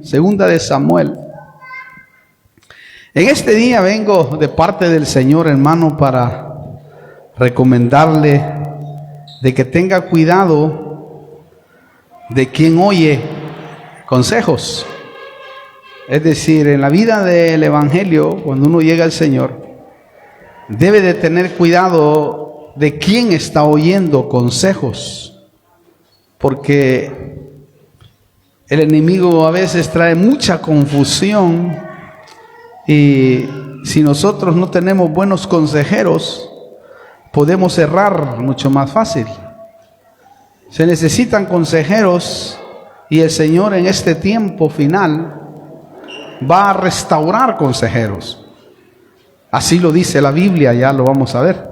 Segunda de Samuel. En este día vengo de parte del Señor, hermano, para recomendarle de que tenga cuidado de quien oye consejos. Es decir, en la vida del Evangelio, cuando uno llega al Señor, debe de tener cuidado de quién está oyendo consejos, porque el enemigo a veces trae mucha confusión, y si nosotros no tenemos buenos consejeros, podemos errar mucho más fácil. Se necesitan consejeros, y el Señor en este tiempo final va a restaurar consejeros. Así lo dice la Biblia, ya lo vamos a ver.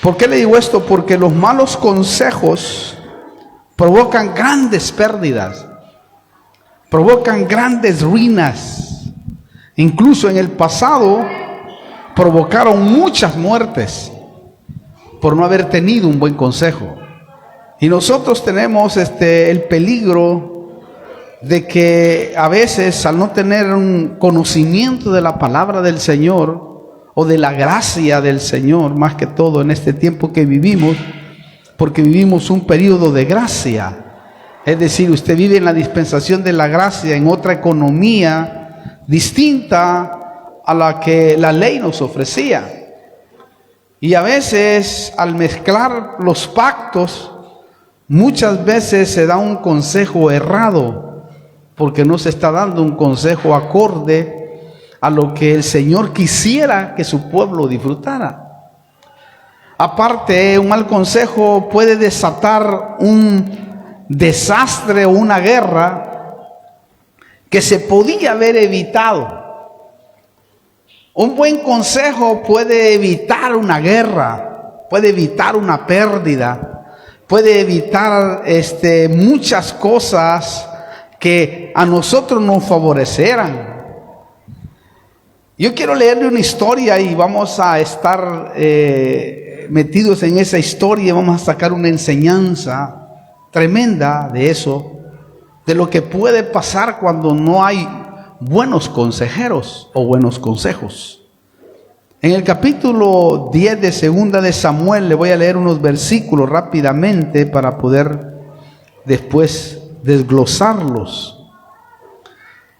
¿Por qué le digo esto? Porque los malos consejos provocan grandes pérdidas, provocan grandes ruinas. Incluso en el pasado provocaron muchas muertes por no haber tenido un buen consejo. Y nosotros tenemos el peligro de que a veces, al no tener un conocimiento de la palabra del Señor o de la gracia del Señor, más que todo en este tiempo que vivimos, porque vivimos un periodo de gracia, es decir, usted vive en la dispensación de la gracia, en otra economía distinta a la que la ley nos ofrecía. Y a veces, al mezclar los pactos, muchas veces se da un consejo errado, porque no se está dando un consejo acorde a lo que el Señor quisiera que su pueblo disfrutara. Aparte, un mal consejo puede desatar un desastre o una guerra que se podía haber evitado. Un buen consejo puede evitar una guerra, puede evitar una pérdida, puede evitar muchas cosas que a nosotros nos favorecerán. Yo quiero leerle una historia y vamos a estar metidos en esa historia y vamos a sacar una enseñanza tremenda de eso, de lo que puede pasar cuando no hay buenos consejeros o buenos consejos. En el capítulo 10 de Segunda de Samuel le voy a leer unos versículos rápidamente para poder después desglosarlos.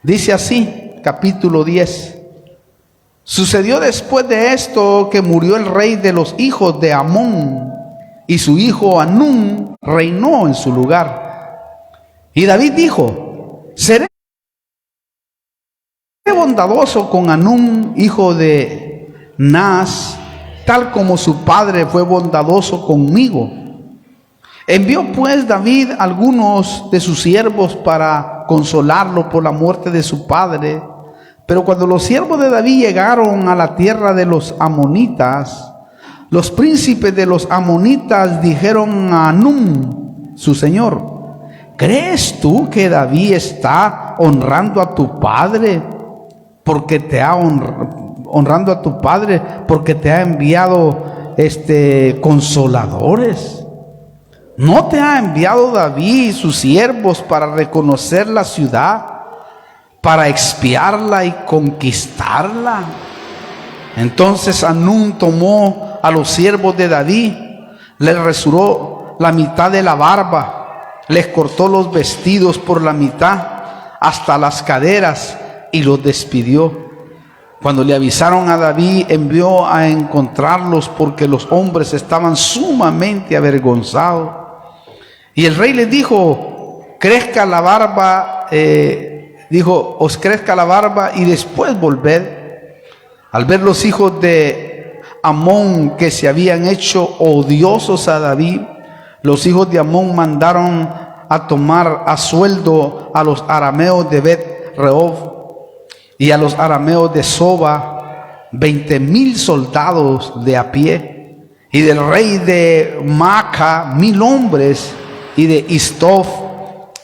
Dice así, capítulo 10. Sucedió después de esto que murió el rey de los hijos de Amón, y su hijo Anún reinó en su lugar. Y David dijo: seré bondadoso con Anún, hijo de Naas, tal como su padre fue bondadoso conmigo. Envió pues David algunos de sus siervos para consolarlo por la muerte de su padre. Pero cuando los siervos de David llegaron a la tierra de los amonitas, los príncipes de los amonitas dijeron a Anún, su señor: ¿crees tú que David está honrando a tu padre porque te ha honrando a tu padre porque te ha enviado consoladores? ¿No te ha enviado David y sus siervos para reconocer la ciudad, para expiarla y conquistarla? Entonces Anún tomó a los siervos de David, les rasuró la mitad de la barba, les cortó los vestidos por la mitad hasta las caderas y los despidió. Cuando le avisaron a David, envió a encontrarlos porque los hombres estaban sumamente avergonzados. Y el rey les dijo: crezca la barba, os crezca la barba y después volved. Al ver los hijos de Amón que se habían hecho odiosos a David, los hijos de Amón mandaron a tomar a sueldo a los arameos de Bet-Rehob y a los arameos de Soba 20,000 soldados de a pie, y del rey de Maaca 1,000 hombres, y de Istof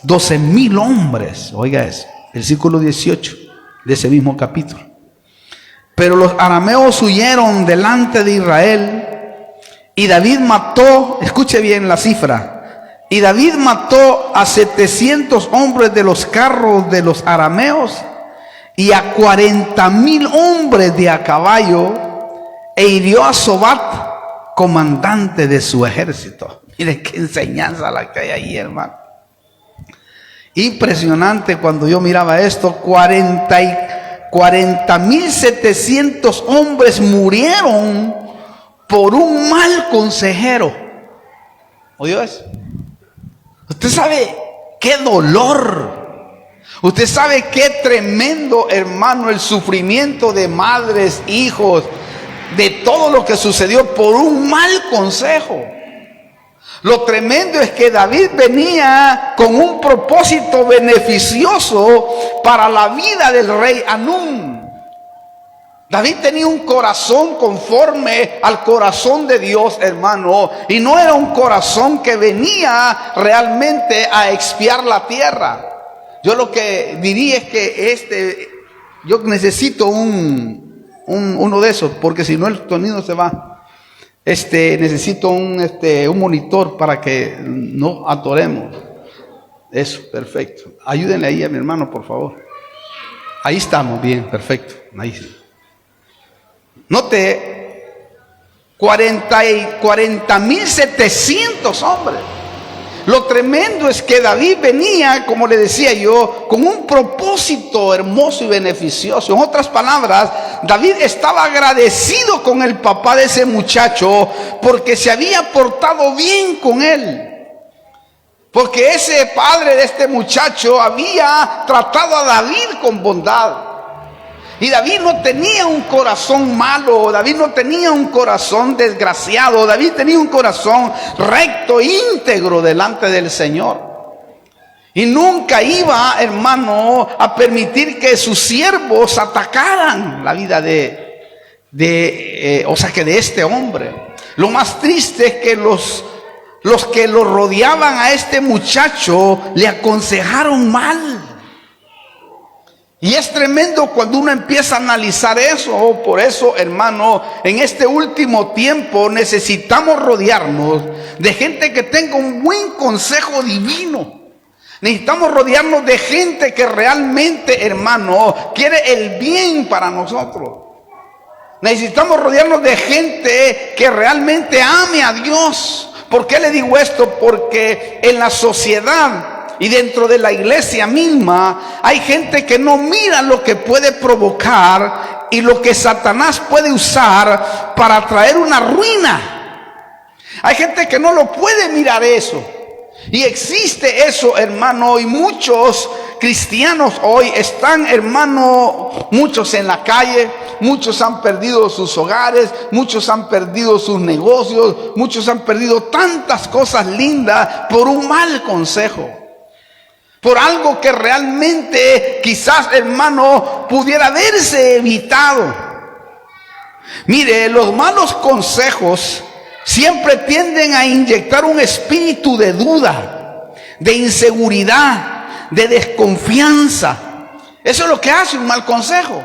12,000 hombres. Oiga eso, versículo 18 de ese mismo capítulo. Pero los arameos huyeron delante de Israel, y David mató, escuche bien la cifra, Y David mató a 700 hombres de los carros de los arameos y a 40,000 hombres de a caballo, e hirió a Sobat, comandante de su ejército. Miren qué enseñanza la que hay ahí, hermano. Impresionante cuando yo miraba esto. 40,700 hombres murieron por un mal consejero. ¿Oyó eso? Usted sabe qué dolor. Usted sabe qué tremendo, hermano, el sufrimiento de madres, hijos, de todo lo que sucedió por un mal consejo. Lo tremendo es que David venía con un propósito beneficioso para la vida del rey Hanún. David tenía un corazón conforme al corazón de Dios, hermano, y no era un corazón que venía realmente a expiar la tierra. Yo lo que diría es que yo necesito uno de esos, porque si no el sonido se va. Necesito un monitor para que no atoremos. Eso, perfecto. Ayúdenle ahí a mi hermano, por favor. Ahí estamos, bien, perfecto. Ahí. Note, 40,700 hombres. Lo tremendo es que David venía, como le decía yo, con un propósito hermoso y beneficioso. En otras palabras, David estaba agradecido con el papá de ese muchacho porque se había portado bien con él. Porque ese padre de este muchacho había tratado a David con bondad. Y David no tenía un corazón malo, David no tenía un corazón desgraciado, David tenía un corazón recto, íntegro delante del Señor. Y nunca iba, hermano, a permitir que sus siervos atacaran la vida de este hombre. Lo más triste es que los que lo rodeaban a este muchacho le aconsejaron mal. Y es tremendo cuando uno empieza a analizar eso. Por eso, hermano, en este último tiempo necesitamos rodearnos de gente que tenga un buen consejo divino. Necesitamos rodearnos de gente que realmente, hermano, quiere el bien para nosotros. Necesitamos rodearnos de gente que realmente ame a Dios. ¿Por qué le digo esto? Porque en la sociedad y dentro de la iglesia misma hay gente que no mira lo que puede provocar y lo que Satanás puede usar para traer una ruina. Hay gente que no lo puede mirar eso. Y existe eso, hermano, y muchos cristianos hoy están, hermano, muchos en la calle, muchos han perdido sus hogares, muchos han perdido sus negocios, muchos han perdido tantas cosas lindas por un mal consejo. Por algo que realmente quizás, hermano, pudiera haberse evitado. Mire, los malos consejos siempre tienden a inyectar un espíritu de duda, de inseguridad, de desconfianza. Eso es lo que hace un mal consejo.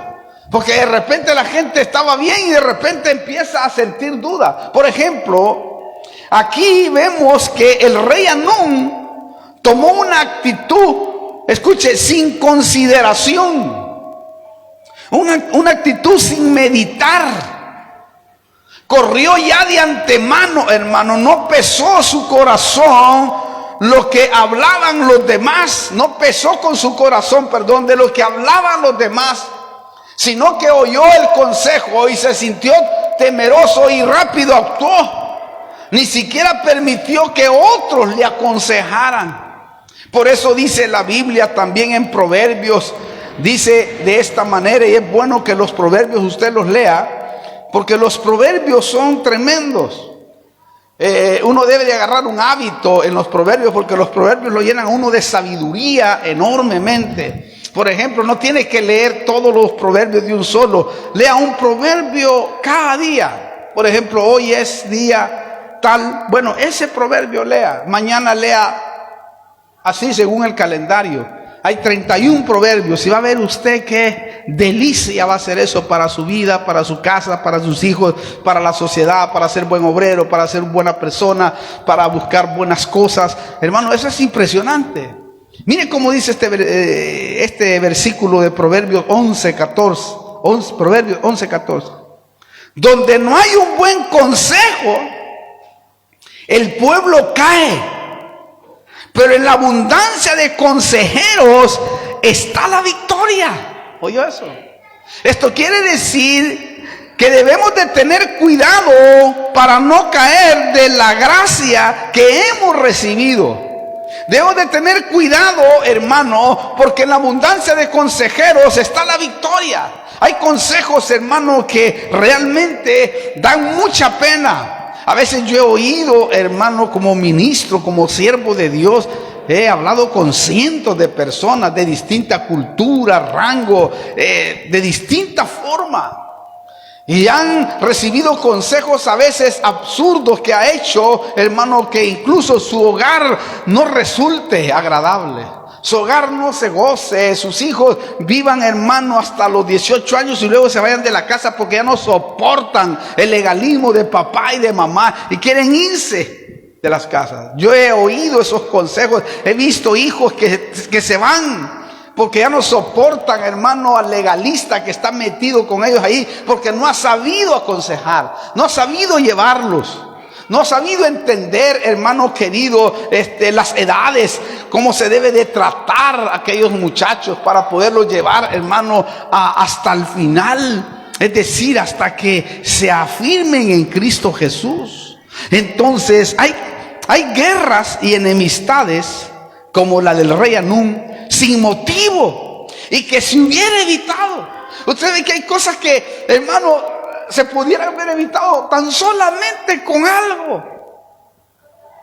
Porque de repente la gente estaba bien y de repente empieza a sentir duda. Por ejemplo, aquí vemos que el rey Hanún tomó una actitud, escuche, sin consideración, una actitud sin meditar. Corrió ya de antemano, hermano, no pesó su corazón lo que hablaban los demás, no pesó con su corazón, perdón, de lo que hablaban los demás, sino que oyó el consejo y se sintió temeroso y rápido actuó. Ni siquiera permitió que otros le aconsejaran. Por eso dice la Biblia también en Proverbios, dice de esta manera, y es bueno que los proverbios usted los lea, porque los proverbios son tremendos. Uno debe de agarrar un hábito en los proverbios, porque los proverbios lo llenan a uno de sabiduría enormemente. Por ejemplo, no tiene que leer todos los proverbios de un solo, lea un proverbio cada día. Por ejemplo, hoy es día tal, bueno, ese proverbio lea, mañana lea así según el calendario. Hay 31 proverbios y va a ver usted qué delicia va a ser eso para su vida, para su casa, para sus hijos, para la sociedad, para ser buen obrero, para ser buena persona, para buscar buenas cosas. Hermano, eso es impresionante. Mire cómo dice este versículo de Proverbios 11:14. Proverbios 11:14. Donde no hay un buen consejo, el pueblo cae, pero en la abundancia de consejeros está la victoria. ¿Oyó eso? Esto quiere decir que debemos de tener cuidado para no caer de la gracia que hemos recibido. Debemos de tener cuidado, hermano, porque en la abundancia de consejeros está la victoria. Hay consejos, hermano, que realmente dan mucha pena. A veces yo he oído, hermano, como ministro, como siervo de Dios, he hablado con cientos de personas de distinta cultura, rango, de distinta forma. Y han recibido consejos a veces absurdos que ha hecho, hermano, que incluso su hogar no resulte agradable. Su hogar no se goce, sus hijos vivan, hermano, hasta los 18 años y luego se vayan de la casa porque ya no soportan el legalismo de papá y de mamá y quieren irse de las casas. Yo he oído esos consejos, he visto hijos que se van porque ya no soportan, hermano, al legalista que está metido con ellos ahí, porque no ha sabido aconsejar, no ha sabido llevarlos, no ha sabido entender, hermano querido, las edades, cómo se debe de tratar a aquellos muchachos para poderlos llevar, hermano, hasta el final, es decir, hasta que se afirmen en Cristo Jesús. Entonces hay guerras y enemistades como la del rey Anún, sin motivo, y que se hubiera evitado. Usted ve que hay cosas que, hermano, se pudieran haber evitado tan solamente con algo.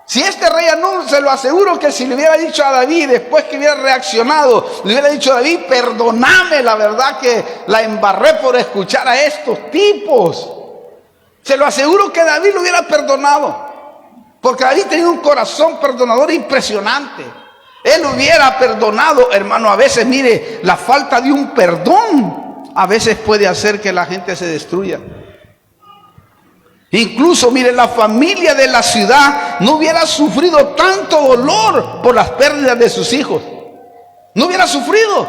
Si este rey Anún, se lo aseguro que si le hubiera dicho a David, después que hubiera reaccionado, le hubiera dicho a David: perdóname, la verdad que la embarré por escuchar a estos tipos. Se lo aseguro que David lo hubiera perdonado, porque David tenía un corazón perdonador impresionante. Él hubiera perdonado, hermano. A veces, mire, la falta de un perdón a veces puede hacer que la gente se destruya. Incluso, mire, la familia de la ciudad no hubiera sufrido tanto dolor por las pérdidas de sus hijos. No hubiera sufrido.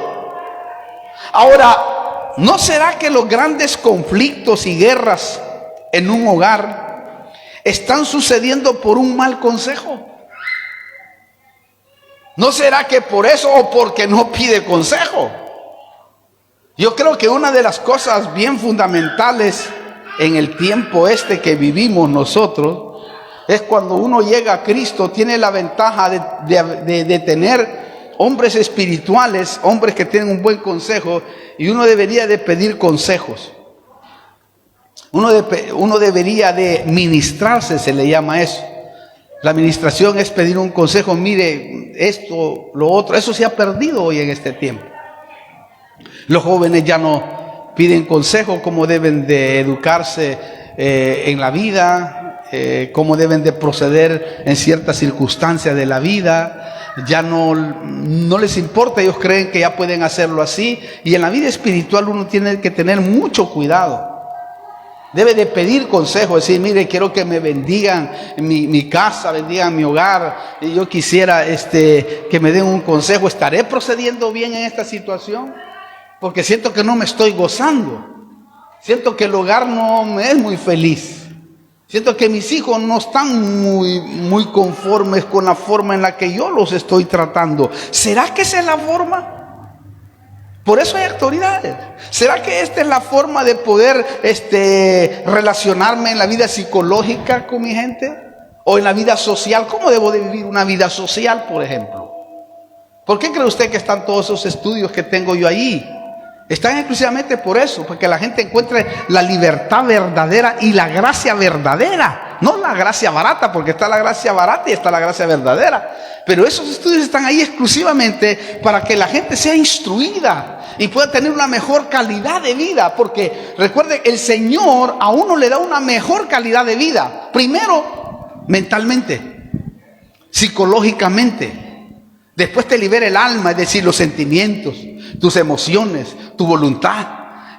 Ahora, ¿no será que los grandes conflictos y guerras en un hogar están sucediendo por un mal consejo? ¿No será que por eso o porque no pide consejo? Yo creo que una de las cosas bien fundamentales en el tiempo que vivimos nosotros es cuando uno llega a Cristo, tiene la ventaja de tener hombres espirituales, hombres que tienen un buen consejo, y uno debería de pedir consejos. Uno debería de ministrarse, se le llama eso. La administración es pedir un consejo. Mire, esto, lo otro, eso se ha perdido hoy en este tiempo. Los jóvenes ya no piden consejo, cómo deben de educarse en la vida, cómo deben de proceder en ciertas circunstancias de la vida. Ya no les importa, ellos creen que ya pueden hacerlo así. Y en la vida espiritual uno tiene que tener mucho cuidado. Debe de pedir consejo, decir: mire, quiero que me bendigan mi casa, bendigan mi hogar, y yo quisiera que me den un consejo. ¿Estaré procediendo bien en esta situación? Porque siento que no me estoy gozando, siento que el hogar no me es muy feliz, siento que mis hijos no están muy conformes con la forma en la que yo los estoy tratando. ¿Será que esa es la forma? Por eso hay autoridades. ¿Será que esta es la forma de poder relacionarme en la vida psicológica con mi gente? ¿O en la vida social? ¿Cómo debo de vivir una vida social, por ejemplo? ¿Por qué cree usted que están todos esos estudios que tengo yo ahí? Están exclusivamente por eso, porque la gente encuentre la libertad verdadera y la gracia verdadera. No la gracia barata, porque está la gracia barata y está la gracia verdadera. Pero esos estudios están ahí exclusivamente para que la gente sea instruida y pueda tener una mejor calidad de vida. Porque recuerde, el Señor a uno le da una mejor calidad de vida. Primero, mentalmente, psicológicamente. Después te libera el alma, es decir, los sentimientos, tus emociones, tu voluntad.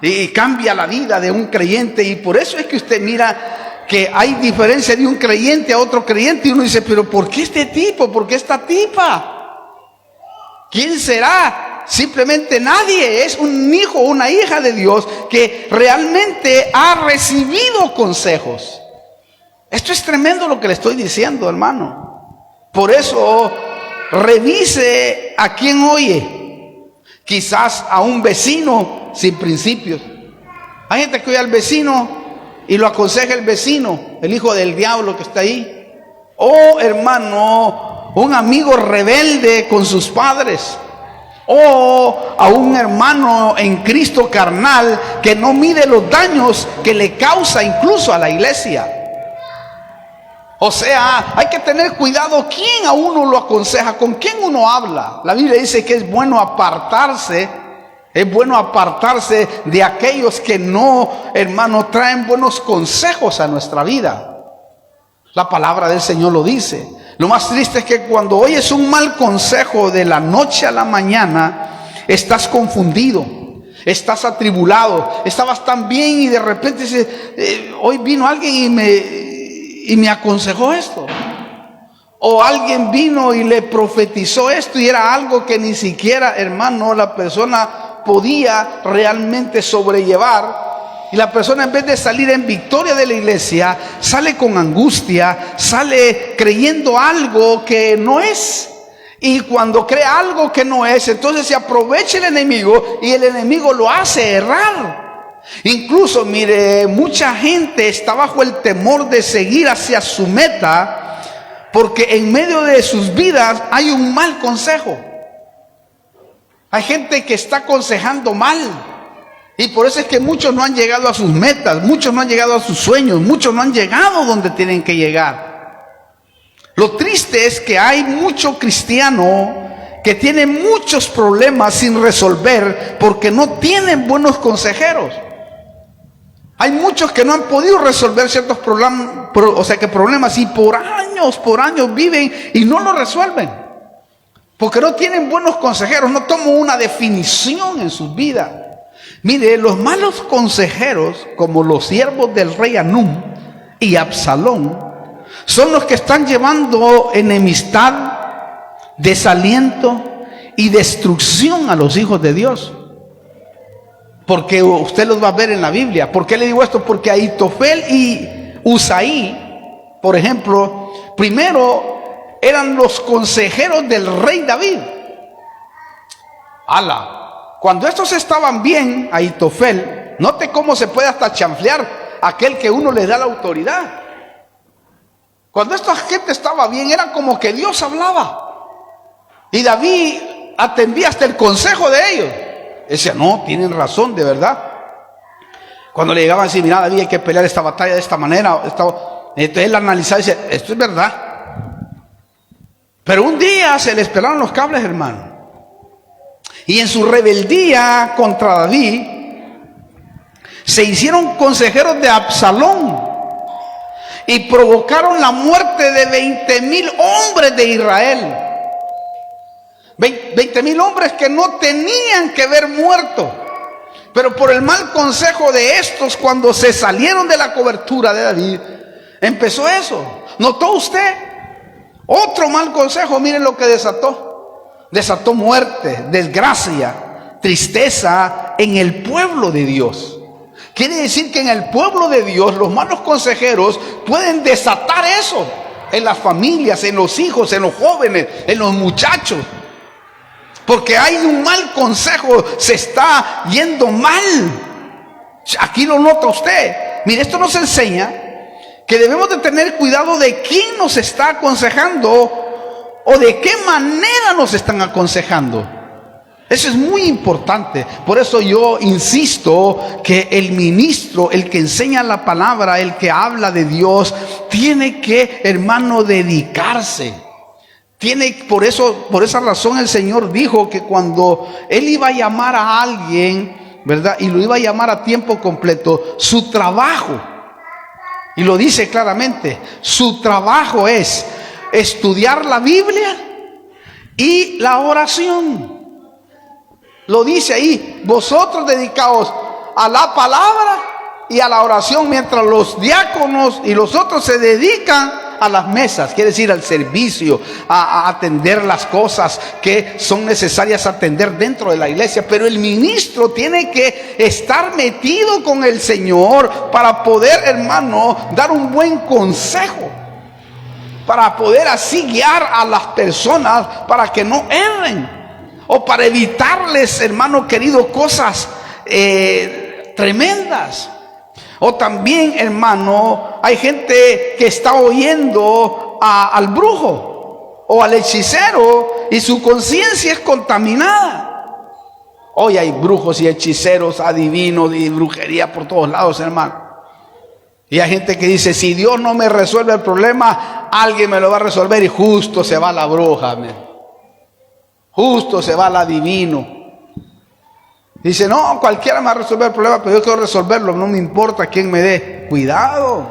Y cambia la vida de un creyente. Y por eso es que usted mira que hay diferencia de un creyente a otro creyente. Y uno dice, pero ¿por qué este tipo? ¿Por qué esta tipa? ¿Quién será? Simplemente nadie. Es un hijo o una hija de Dios que realmente ha recibido consejos. Esto es tremendo lo que le estoy diciendo, hermano. Por eso revise a quién oye. Quizás a un vecino sin principios. Hay gente que oye al vecino y lo aconseja el vecino, el hijo del diablo que está ahí. O hermano, un amigo rebelde con sus padres. O a un hermano en Cristo carnal que no mide los daños que le causa incluso a la iglesia. O sea, hay que tener cuidado quién a uno lo aconseja, con quién uno habla. La Biblia dice que es bueno apartarse de aquellos que no, hermano, traen buenos consejos a nuestra vida. La palabra del Señor lo dice. Lo más triste es que cuando oyes un mal consejo de la noche a la mañana, estás confundido, estás atribulado, estabas tan bien y de repente dices, hoy vino alguien y me aconsejó esto. O alguien vino y le profetizó esto y era algo que ni siquiera, hermano, la persona podía realmente sobrellevar. Y la persona, en vez de salir en victoria de la iglesia, sale con angustia, sale creyendo algo que no es. Y cuando cree algo que no es, entonces se aprovecha el enemigo y el enemigo lo hace errar. Incluso, mire, mucha gente está bajo el temor de seguir hacia su meta porque en medio de sus vidas hay un mal consejo. Hay gente que está aconsejando mal y por eso es que muchos no han llegado a sus metas, muchos no han llegado a sus sueños, muchos no han llegado donde tienen que llegar. Lo triste es que hay mucho cristiano que tiene muchos problemas sin resolver porque no tienen buenos consejeros. Hay muchos que no han podido resolver ciertos problemas y por años viven y no lo resuelven. Porque no tienen buenos consejeros, no toman una definición en sus vidas. Mire, los malos consejeros, como los siervos del rey Anún y Absalón, son los que están llevando enemistad, desaliento y destrucción a los hijos de Dios. Porque usted los va a ver en la Biblia. ¿Por qué le digo esto? Porque Ahitofel y Usaí, por ejemplo, primero eran los consejeros del rey David. Cuando estos estaban bien, Ahitofel, note cómo se puede hasta chanflear aquel que uno le da la autoridad. Cuando esta gente estaba bien, era como que Dios hablaba. Y David atendía hasta el consejo de ellos. Decía, no, tienen razón, de verdad. Cuando le llegaban así, mira, David, hay que pelear esta batalla de esta manera. Entonces él analizaba y decía, esto es verdad. Pero un día se les pelaron los cables, hermano. Y en su rebeldía contra David, se hicieron consejeros de Absalón y provocaron la muerte de 20,000 hombres de Israel. 20,000 hombres que no tenían que haber muerto, pero por el mal consejo de estos, cuando se salieron de la cobertura de David, empezó eso. ¿Notó usted? Otro mal consejo, miren lo que desató muerte, desgracia, tristeza en el pueblo de Dios. Quiere decir que en el pueblo de Dios los malos consejeros pueden desatar eso en las familias, en los hijos, en los jóvenes, en los muchachos. Porque hay un mal consejo, se está yendo mal. Aquí lo nota usted. Mire, esto nos enseña que debemos de tener cuidado de quién nos está aconsejando o de qué manera nos están aconsejando. Eso es muy importante. Por eso yo insisto que el ministro, el que enseña la palabra, el que habla de Dios, tiene que, hermano, dedicarse. Por esa razón el Señor dijo que cuando Él iba a llamar a alguien, ¿verdad? Y lo iba a llamar a tiempo completo, su trabajo, y lo dice claramente, su trabajo es estudiar la Biblia y la oración. Lo dice ahí, vosotros dedicaos a la palabra y a la oración, mientras los diáconos y los otros se dedican a las mesas, quiere decir al servicio, a atender las cosas que son necesarias atender dentro de la iglesia. Pero el ministro tiene que estar metido con el Señor para poder, hermano, dar un buen consejo, para poder así guiar a las personas para que no erren, o para evitarles, hermano querido, cosas tremendas. O también, hermano, hay gente que está oyendo al brujo o al hechicero y su conciencia es contaminada. Hoy hay brujos y hechiceros, adivinos y brujería por todos lados, hermano. Y hay gente que dice, si Dios no me resuelve el problema, alguien me lo va a resolver, y justo se va la bruja, justo se va el adivino. Dice, no, cualquiera me va a resolver el problema, pero yo quiero resolverlo, no me importa quién me dé. Cuidado.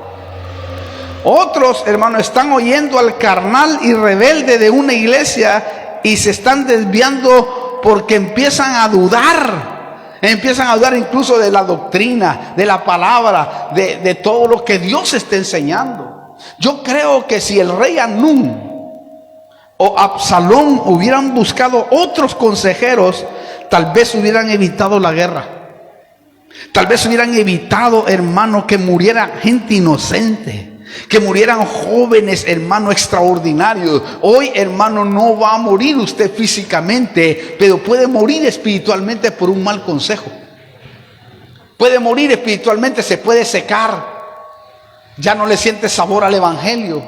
Otros, hermanos, están oyendo al carnal y rebelde de una iglesia y se están desviando porque empiezan a dudar incluso de la doctrina, de la palabra, de todo lo que Dios está enseñando. Yo creo que si el rey Anún o Absalón hubieran buscado otros consejeros, tal vez hubieran evitado la guerra. Tal vez hubieran evitado, hermano, que muriera gente inocente, que murieran jóvenes, hermano, extraordinarios. Hoy, hermano, no va a morir usted físicamente, pero puede morir espiritualmente por un mal consejo. Puede morir espiritualmente, se puede secar. Ya no le siente sabor al evangelio.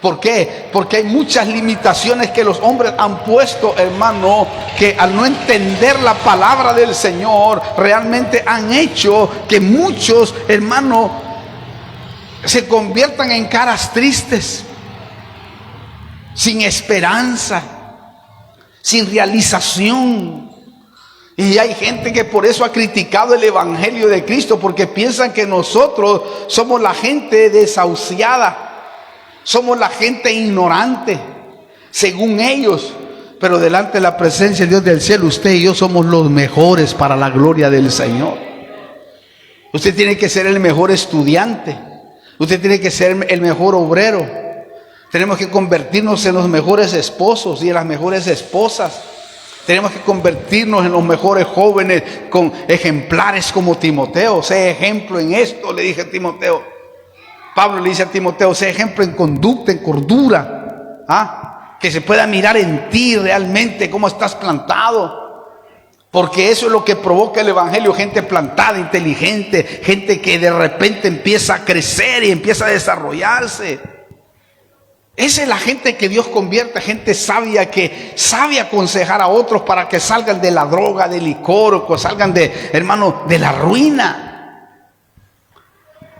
¿Por qué? Porque hay muchas limitaciones que los hombres han puesto, hermano, que al no entender la palabra del Señor, realmente han hecho que muchos, hermano, se conviertan en caras tristes, sin esperanza, sin realización. Y hay gente que por eso ha criticado el evangelio de Cristo, porque piensan que nosotros somos la gente desahuciada, somos la gente ignorante, según ellos. Pero delante de la presencia de Dios del cielo, usted y yo somos los mejores para la gloria del Señor. Usted tiene que ser el mejor estudiante. Usted tiene que ser el mejor obrero. Tenemos que convertirnos en los mejores esposos y en las mejores esposas. Tenemos que convertirnos en los mejores jóvenes, con ejemplares como Timoteo. Sé ejemplo en esto, le dije a Timoteo. Pablo le dice a Timoteo, sé ejemplo en conducta, en cordura, que se pueda mirar en ti realmente cómo estás plantado, porque eso es lo que provoca el evangelio: gente plantada, inteligente, gente que de repente empieza a crecer y empieza a desarrollarse. Esa es la gente que Dios convierte, gente sabia, que sabe aconsejar a otros para que salgan de la droga, del licor, o que salgan de la ruina.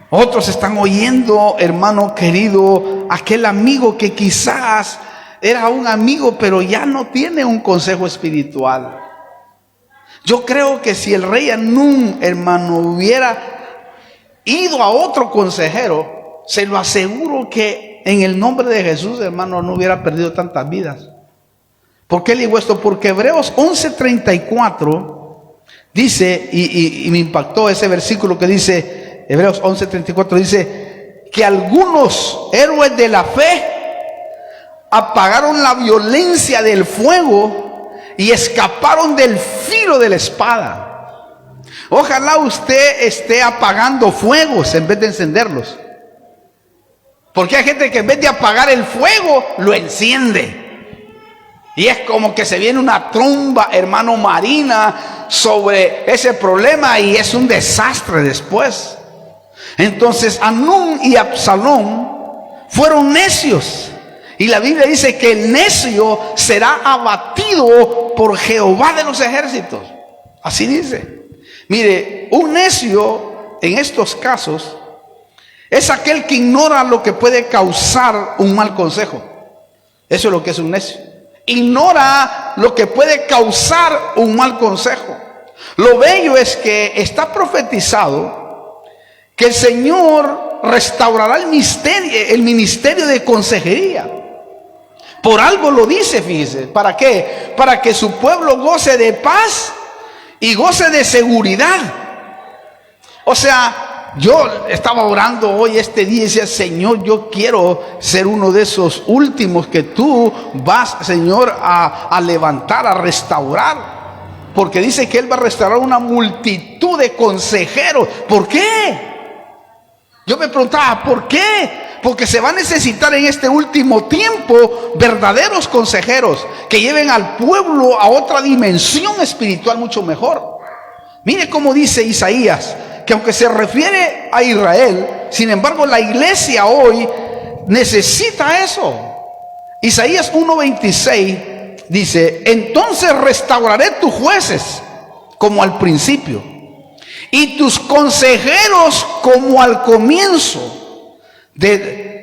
Otros están oyendo, hermano querido, aquel amigo que quizás era un amigo, pero ya no tiene un consejo espiritual. Yo creo que si el rey Anún, hermano, hubiera ido a otro consejero, se lo aseguro que en el nombre de Jesús, hermano, no hubiera perdido tantas vidas. ¿Por qué le digo esto? Porque Hebreos 11:34 dice, y me impactó ese versículo que dice, Hebreos 11:34 dice que algunos héroes de la fe apagaron la violencia del fuego y escaparon del filo de la espada. Ojalá usted esté apagando fuegos en vez de encenderlos, porque hay gente que en vez de apagar el fuego lo enciende, y es como que se viene una tromba, hermano, marina sobre ese problema, y es un desastre después. Entonces Anún y Absalón fueron necios, y la Biblia dice que el necio será abatido por Jehová de los ejércitos. Así dice. Mire, un necio en estos casos es aquel que ignora lo que puede causar un mal consejo. Eso es lo que es un necio. Ignora lo que puede causar un mal consejo. Lo bello es que está profetizado que el Señor restaurará el ministerio de consejería. Por algo lo dice, fíjese. ¿Para qué? Para que su pueblo goce de paz y goce de seguridad. O sea, yo estaba orando hoy este día y decía, Señor, yo quiero ser uno de esos últimos que tú vas, Señor, a levantar, a restaurar. Porque dice que Él va a restaurar una multitud de consejeros. ¿Por qué? Yo me preguntaba, ¿por qué? Porque se va a necesitar en este último tiempo verdaderos consejeros que lleven al pueblo a otra dimensión espiritual mucho mejor. Mire cómo dice Isaías, que aunque se refiere a Israel, sin embargo la iglesia hoy necesita eso. Isaías 1:26 dice, entonces restauraré tus jueces como al principio y tus consejeros como al comienzo,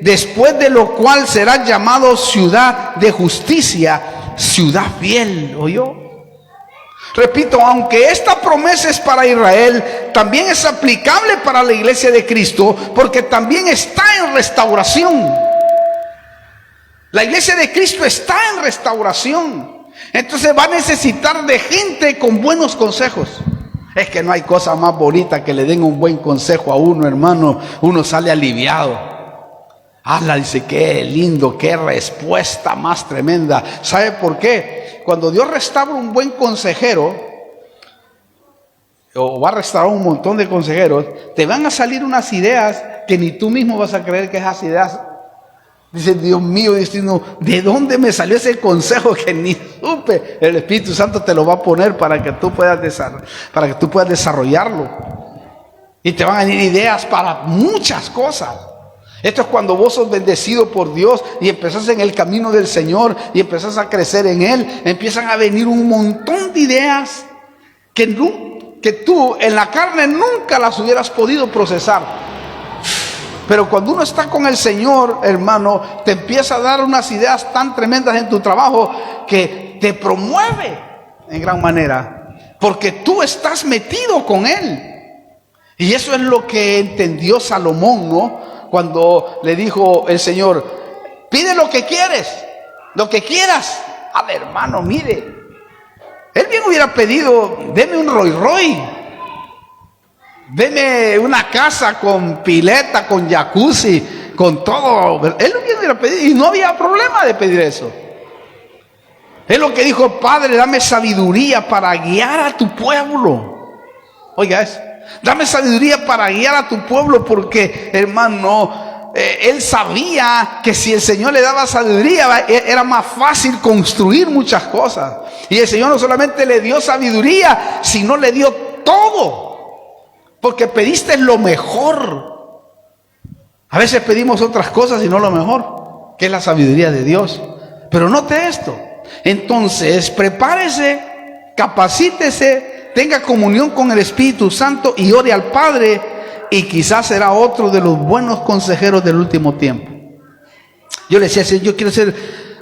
después de lo cual será llamado ciudad de justicia, ciudad fiel. ¿Oyó? Repito, aunque esta promesa es para Israel, también es aplicable para la iglesia de Cristo, porque también está en restauración. La iglesia de Cristo está en restauración. Entonces va a necesitar de gente con buenos consejos. Es que no hay cosa más bonita que le den un buen consejo a uno, hermano. Uno sale aliviado. Habla, dice, qué lindo, qué respuesta más tremenda. ¿Sabe por qué? Cuando Dios restaura un buen consejero, o va a restaurar un montón de consejeros, te van a salir unas ideas que ni tú mismo vas a creer que esas ideas. Dice, Dios mío, ¿de dónde me salió ese consejo que ni supe? El Espíritu Santo te lo va a poner para que tú puedas desarrollarlo. Y te van a venir ideas para muchas cosas. Esto es cuando vos sos bendecido por Dios y empezás en el camino del Señor y empezás a crecer en Él. Empiezan a venir un montón de ideas que tú en la carne nunca las hubieras podido procesar. Pero cuando uno está con el Señor, hermano, te empieza a dar unas ideas tan tremendas en tu trabajo que te promueve en gran manera, porque tú estás metido con Él. Y eso es lo que entendió Salomón, ¿no? Cuando le dijo el Señor, pide lo que quieres, lo que quieras. A ver, hermano, mire, él bien hubiera pedido, deme un Rolls Royce. Deme una casa con pileta, con jacuzzi, con todo. Él lo que hubiera pedido y no había problema de pedir eso. Él lo que dijo, Padre, dame sabiduría para guiar a tu pueblo. Oiga eso, dame sabiduría para guiar a tu pueblo, porque, hermano, él sabía que si el Señor le daba sabiduría era más fácil construir muchas cosas. Y el Señor no solamente le dio sabiduría, sino le dio todo. Porque pediste lo mejor. A veces pedimos otras cosas y no lo mejor, que es la sabiduría de Dios. Pero note esto. Entonces, prepárese, capacítese, tenga comunión con el Espíritu Santo y ore al Padre, y quizás será otro de los buenos consejeros del último tiempo. Yo le decía, yo quiero ser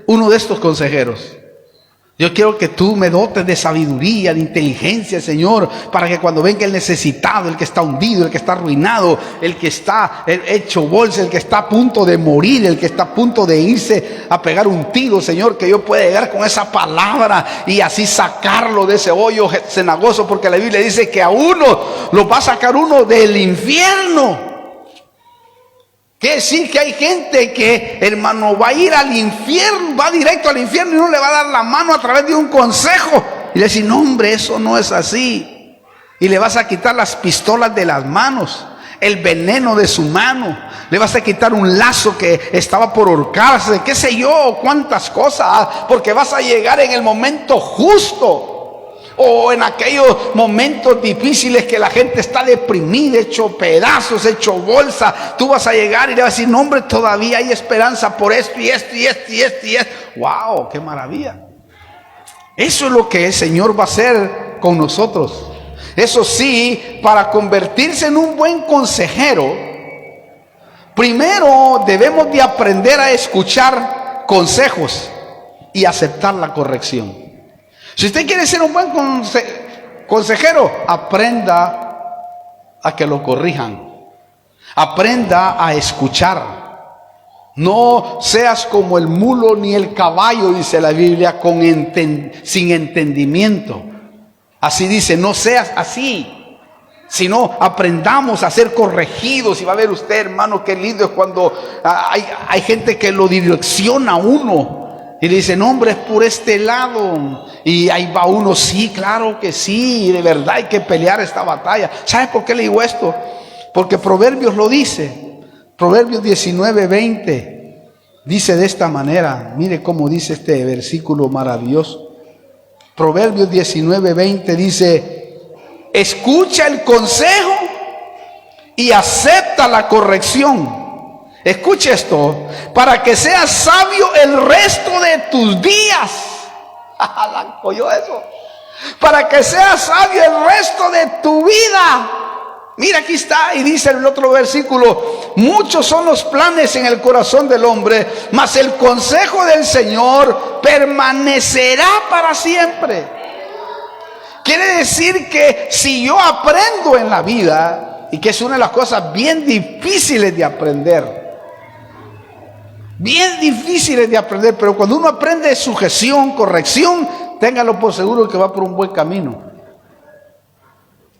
uno de estos consejeros. Yo quiero que tú me dotes de sabiduría, de inteligencia, Señor, para que cuando venga el necesitado, el que está hundido, el que está arruinado, el que está hecho bolsa, el que está a punto de morir, el que está a punto de irse a pegar un tiro, Señor, que yo pueda llegar con esa palabra y así sacarlo de ese hoyo cenagoso, porque la Biblia dice que a uno lo va a sacar uno del infierno. Quiere decir que hay gente que, hermano, va a ir al infierno, va directo al infierno y no le va a dar la mano a través de un consejo. Y le dice, no hombre, eso no es así. Y le vas a quitar las pistolas de las manos, el veneno de su mano. Le vas a quitar un lazo que estaba por ahorcarse, qué sé yo, cuántas cosas. Porque vas a llegar en el momento justo. O en aquellos momentos difíciles que la gente está deprimida, hecho pedazos, hecho bolsa, tú vas a llegar y le vas a decir, no hombre, todavía hay esperanza por esto y esto y esto y esto y esto. ¡Wow! ¡Qué maravilla! Eso es lo que el Señor va a hacer con nosotros. Eso sí, para convertirse en un buen consejero, primero debemos de aprender a escuchar consejos y aceptar la corrección. Si usted quiere ser un buen consejero, aprenda a que lo corrijan. Aprenda a escuchar. No seas como el mulo ni el caballo, dice la Biblia, sin entendimiento. Así dice, no seas así, sino aprendamos a ser corregidos. Y va a ver usted, hermano, qué lindo es cuando hay gente que lo direcciona a uno y le dice, no, hombre, es por este lado. Y ahí va uno, sí, claro que sí, de verdad hay que pelear esta batalla. ¿Sabe por qué le digo esto? Porque Proverbios lo dice. Proverbios 19:20 dice de esta manera. Mire cómo dice este versículo maravilloso. Proverbios 19:20 dice: escucha el consejo y acepta la corrección. Escuche esto, para que seas sabio el resto de tus días. ¿Oyó eso? Para que seas sabio el resto de tu vida. Mira, aquí está, y dice el otro versículo: muchos son los planes en el corazón del hombre, mas el consejo del Señor permanecerá para siempre. Quiere decir que si yo aprendo en la vida, y que es una de las cosas bien difíciles de aprender, pero cuando uno aprende sujeción, corrección, téngalo por seguro que va por un buen camino.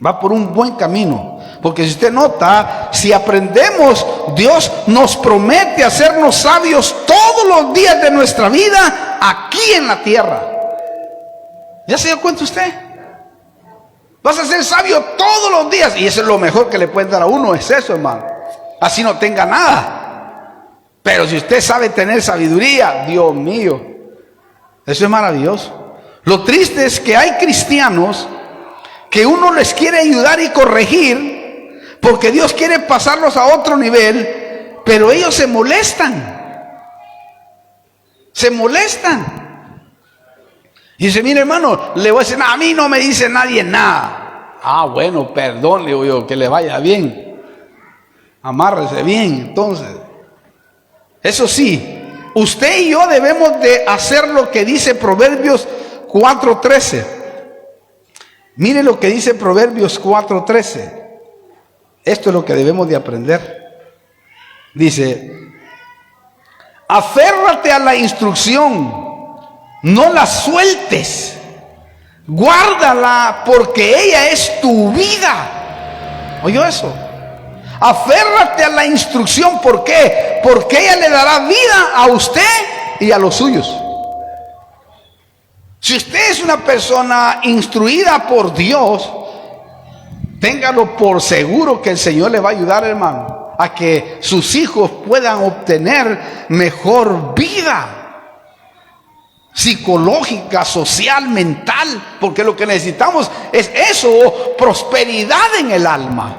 Va por un buen camino. Porque si usted nota, si aprendemos, Dios nos promete hacernos sabios todos los días de nuestra vida aquí en la tierra. ¿Ya se dio cuenta usted? Vas a ser sabio todos los días. Y eso es lo mejor que le pueden dar a uno, es eso, hermano. Así no tenga nada. Pero si usted sabe tener sabiduría, Dios mío, eso es maravilloso. Lo triste es que hay cristianos que uno les quiere ayudar y corregir porque Dios quiere pasarlos a otro nivel, pero ellos se molestan. Y dice: mire, hermano, le voy a decir, a mí no me dice nadie nada. Ah, bueno, perdón, le digo yo, que le vaya bien. Amárrese bien, entonces. Eso sí, usted y yo debemos de hacer lo que dice Proverbios 4:13. Mire lo que dice Proverbios 4:13. Esto es lo que debemos de aprender. Dice: aférrate a la instrucción, no la sueltes, guárdala porque ella es tu vida. ¿Oyó eso? Aférrate a la instrucción. ¿Por qué? Porque ella le dará vida a usted y a los suyos. Si usted es una persona instruida por Dios, téngalo por seguro que el Señor le va a ayudar, hermano, a que sus hijos puedan obtener mejor vida psicológica, social, mental, porque lo que necesitamos es eso, prosperidad en el alma.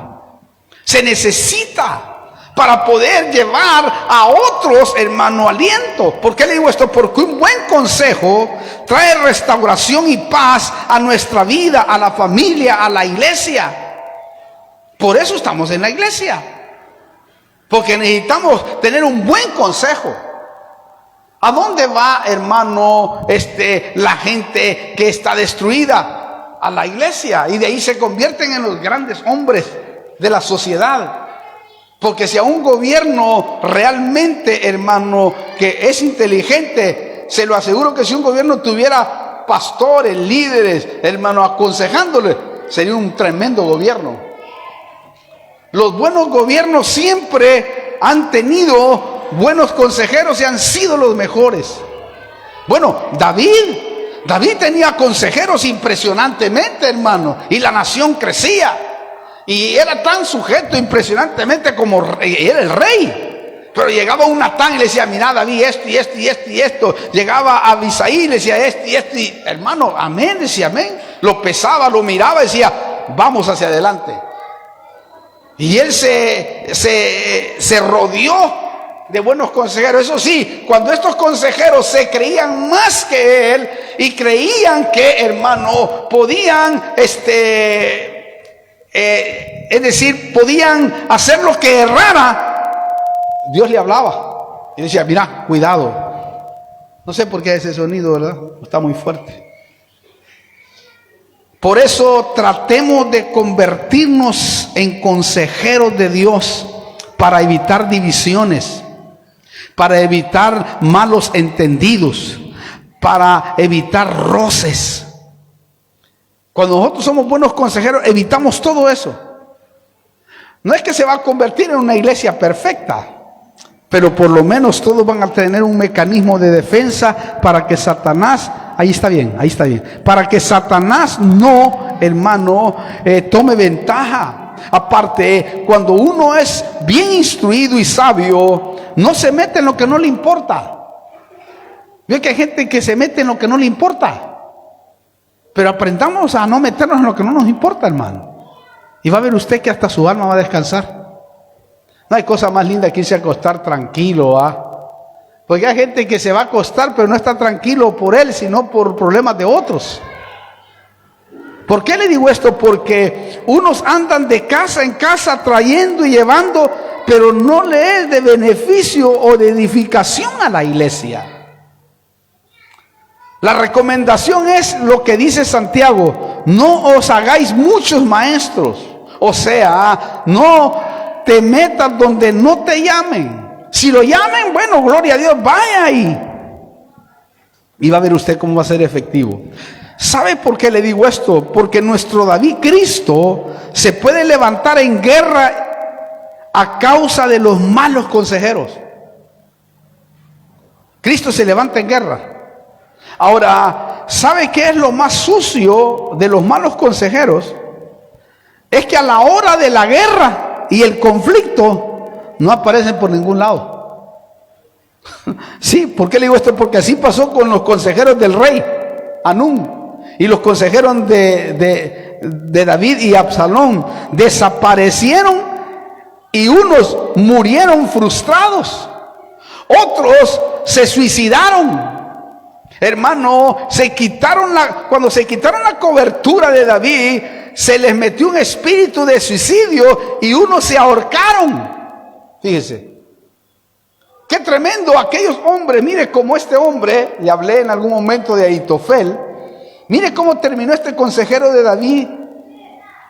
Se necesita para poder llevar a otros, hermano, aliento. ¿Por qué le digo esto? Porque un buen consejo trae restauración y paz a nuestra vida, a la familia, a la iglesia. Por eso estamos en la iglesia, porque necesitamos tener un buen consejo. ¿A dónde va, hermano, la gente que está destruida? A la iglesia, y de ahí se convierten en los grandes hombres de la sociedad. Porque si a un gobierno realmente, hermano, que es inteligente, se lo aseguro que si un gobierno tuviera pastores, líderes, hermano, aconsejándole, sería un tremendo gobierno. Los buenos gobiernos siempre han tenido buenos consejeros y han sido los mejores. Bueno, David tenía consejeros impresionantemente, hermano, y la nación crecía. Y era tan sujeto impresionantemente como rey, era el rey. Pero llegaba un Natán y le decía: mira, David, esto y esto y esto y esto. Llegaba a Abisaí y le decía esto y esto. Y, hermano, amén, decía amén. Lo pesaba, lo miraba y decía: vamos hacia adelante. Y él se rodeó de buenos consejeros. Eso sí, cuando estos consejeros se creían más que él y creían que, hermano, podían es decir, podían hacer lo que errara, Dios le hablaba y decía: mira, cuidado. No sé por qué ese sonido, ¿verdad? Está muy fuerte. Por eso tratemos de convertirnos en consejeros de Dios para evitar divisiones. para evitar malos entendidos, para evitar roces. Cuando nosotros somos buenos consejeros, evitamos todo eso. No es que se va a convertir en una iglesia perfecta, pero por lo menos todos van a tener un mecanismo de defensa para que Satanás, ahí está bien, para que Satanás no, hermano, tome ventaja. Aparte, cuando uno es bien instruido y sabio, no se mete en lo que no le importa. Ve que hay gente que se mete en lo que no le importa. Pero aprendamos a no meternos en lo que no nos importa, hermano. Y va a ver usted que hasta su alma va a descansar. No hay cosa más linda que irse a acostar tranquilo, porque hay gente que se va a acostar pero no está tranquilo por él, sino por problemas de otros. ¿Por qué le digo esto? Porque unos andan de casa en casa trayendo y llevando, pero no le es de beneficio o de edificación a la iglesia. La recomendación es lo que dice Santiago: no os hagáis muchos maestros. O sea, no te metas donde no te llamen. Si lo llamen, bueno, gloria a Dios, vaya ahí. Y va a ver usted cómo va a ser efectivo. ¿Sabe por qué le digo esto? Porque nuestro David Cristo se puede levantar en guerra a causa de los malos consejeros. Cristo se levanta en guerra. Ahora, ¿sabe qué es lo más sucio de los malos consejeros? Es que a la hora de la guerra y el conflicto no aparecen por ningún lado. Sí, ¿por qué le digo esto? Porque así pasó con los consejeros del rey Anún y los consejeros de David y Absalón. Desaparecieron y unos murieron frustrados, otros se suicidaron. Hermano, cuando se quitaron la cobertura de David, se les metió un espíritu de suicidio y unos se ahorcaron. Fíjese, qué tremendo aquellos hombres. Mire cómo este hombre, le hablé en algún momento de Ahitofel, mire cómo terminó este consejero de David